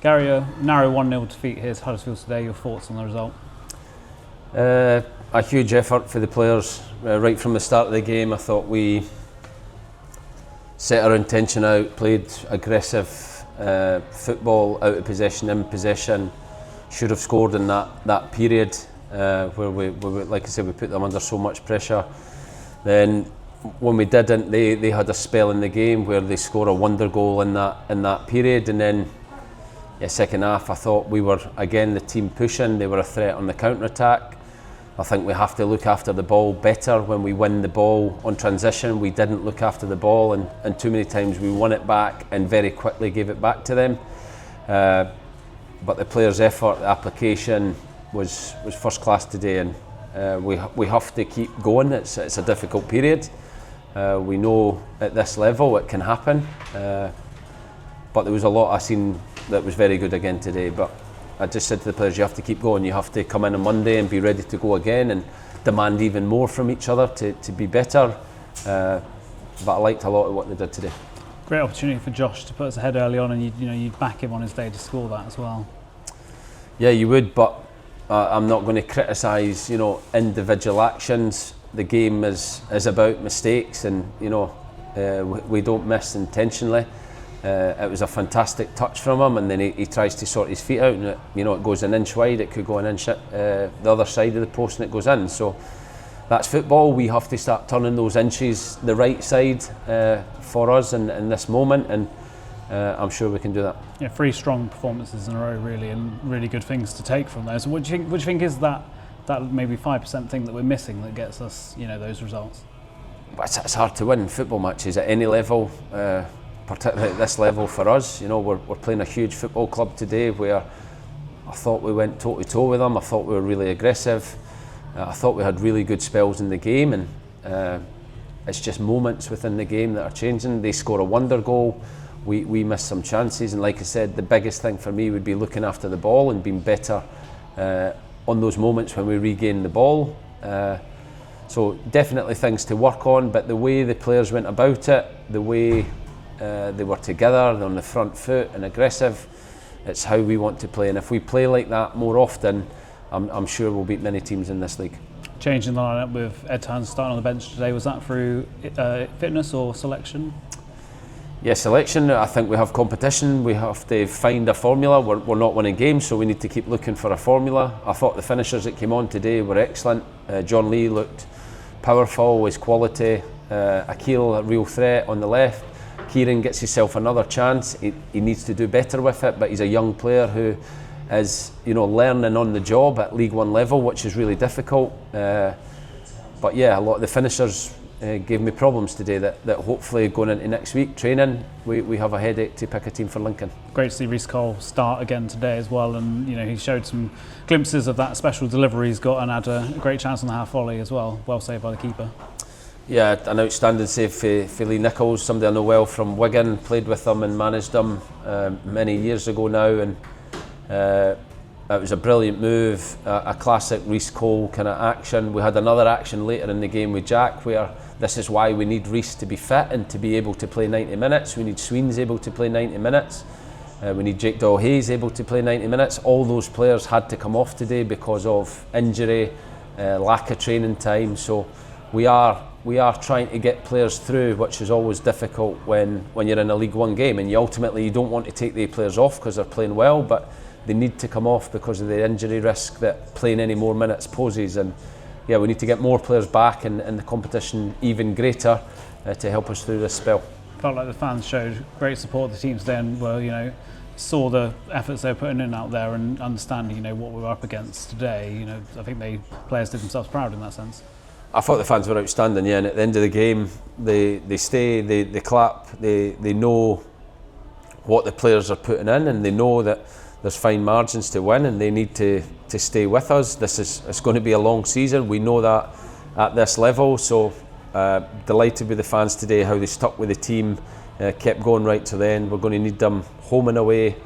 Gary, a narrow 1-0 defeat here at Huddersfield today. Your thoughts on the result? A huge effort for the players right from the start of the game. I thought we set our intention out, played aggressive football, out of possession, in possession. Should have scored in that period where we, like I said, we put them under so much pressure. Then when we didn't, they had a spell in the game where they scored a wonder goal in that period, and then second half I thought we were again the team pushing. They were a threat on the counter attack. I think we have to look after the ball better when we win the ball on transition. We didn't look after the ball, and too many times we won it back and very quickly gave it back to them. But the players' effort, the application was first class today, and we have to keep going. It's a difficult period. We know at this level it can happen, but there was a lot I seen that was very good again today. But I just said to the players, you have to keep going. You have to come in on Monday and be ready to go again and demand even more from each other to be better. But I liked a lot of what they did today. Great opportunity for Josh to put us ahead early on, and you'd back him on his day to score that as well. Yeah, you would, but I'm not going to criticise individual actions. The game is about mistakes, and we don't miss intentionally. It was a fantastic touch from him, and then he tries to sort his feet out, and it goes an inch wide. It could go an inch the other side of the post, and it goes in. So that's football. We have to start turning those inches the right side for us in this moment, and I'm sure we can do that. Yeah, 3 strong performances in a row, really, and really good things to take from those. So what do you think is that maybe 5% thing that we're missing that gets us those results? It's hard to win football matches at any level. Particularly at this level for us. We're playing a huge football club today where I thought we went toe to toe with them. I thought we were really aggressive. I thought we had really good spells in the game, and it's just moments within the game that are changing. They score a wonder goal. We miss some chances, and like I said, the biggest thing for me would be looking after the ball and being better on those moments when we regain the ball. So definitely things to work on, but the way the players went about it, the way they were together on the front foot and aggressive, it's how we want to play, and if we play like that more often, I'm sure we'll beat many teams in this league. Changing the lineup with Ed Tan starting on the bench today, was that through fitness or selection? Yeah, selection. I think we have competition. We have to find a formula. We're not winning games, so we need to keep looking for a formula. I thought the finishers that came on today were excellent. John Lee looked powerful, his quality. Akil, a real threat on the left. Kieran gets himself another chance. He needs to do better with it, but he's a young player who is learning on the job at League One level, which is really difficult. But yeah, a lot of the finishers gave me problems today that hopefully going into next week training we have a headache to pick a team for Lincoln. Great to see Reece Cole start again today as well, and he showed some glimpses of that special delivery he's got, and had a great chance on the half volley as well. Well saved by the keeper. Yeah, an outstanding save for Lee Nichols, somebody I know well from Wigan, played with him and managed him many years ago now, and it was a brilliant move, a classic Reece Cole kind of action. We had another action later in the game with Jack where this is why we need Reece to be fit and to be able to play 90 minutes. We need Sweens able to play 90 minutes. We need Jake Doyle-Hayes able to play 90 minutes. All those players had to come off today because of injury, lack of training time. So we are trying to get players through, which is always difficult when you're in a League One game, and you don't want to take the players off because they're playing well, but they need to come off because of the injury risk that playing any more minutes poses. And yeah, we need to get more players back and the competition even greater to help us through this spell. Felt like the fans showed great support of the teams then, saw the efforts they were putting in out there and understanding what we were up against today. I think players did themselves proud in that sense. I thought the fans were outstanding, yeah, and at the end of the game they stay, they clap, they know what the players are putting in, and they know that there's fine margins to win, and they need to stay with us. It's going to be a long season, we know that at this level, so delighted with the fans today, how they stuck with the team, kept going right to the end. We're going to need them home and away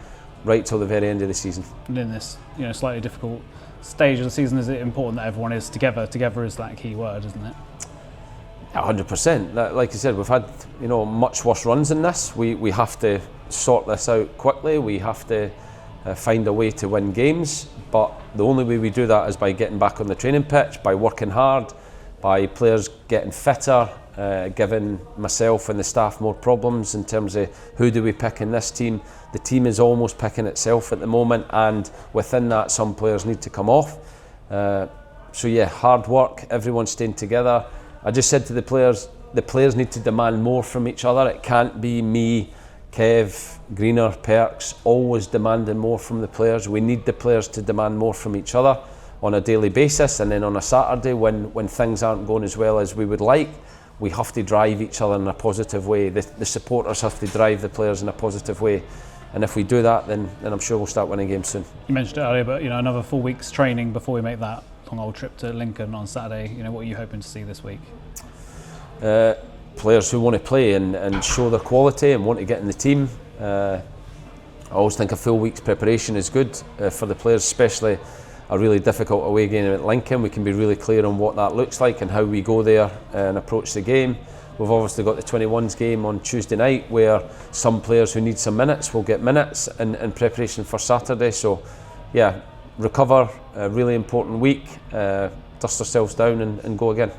right till the very end of the season. And in this slightly difficult stage of the season, is it important that everyone is together? Together is that key word, isn't it? 100%. Like I said, we've had much worse runs than this. We have to sort this out quickly. We have to find a way to win games, but the only way we do that is by getting back on the training pitch, by working hard, by players getting fitter, giving myself and the staff more problems in terms of who do we pick in this team. The team is almost picking itself at the moment, and within that some players need to come off. So yeah, hard work, everyone staying together. I just said to the players need to demand more from each other. It can't be me, Kev, Greener, Perks, always demanding more from the players. We need the players to demand more from each other on a daily basis, and then on a Saturday when things aren't going as well as we would like, we have to drive each other in a positive way. The supporters have to drive the players in a positive way, and if we do that, then I'm sure we'll start winning games soon. You mentioned it earlier, but another 4 weeks training before we make that long old trip to Lincoln on Saturday. What are you hoping to see this week? Players who want to play and show their quality and want to get in the team. I always think a full week's preparation is good for the players, especially a really difficult away game at Lincoln. We can be really clear on what that looks like and how we go there and approach the game. We've obviously got the 21s game on Tuesday night, where some players who need some minutes will get minutes in preparation for Saturday. So yeah, recover, a really important week, dust ourselves down and go again.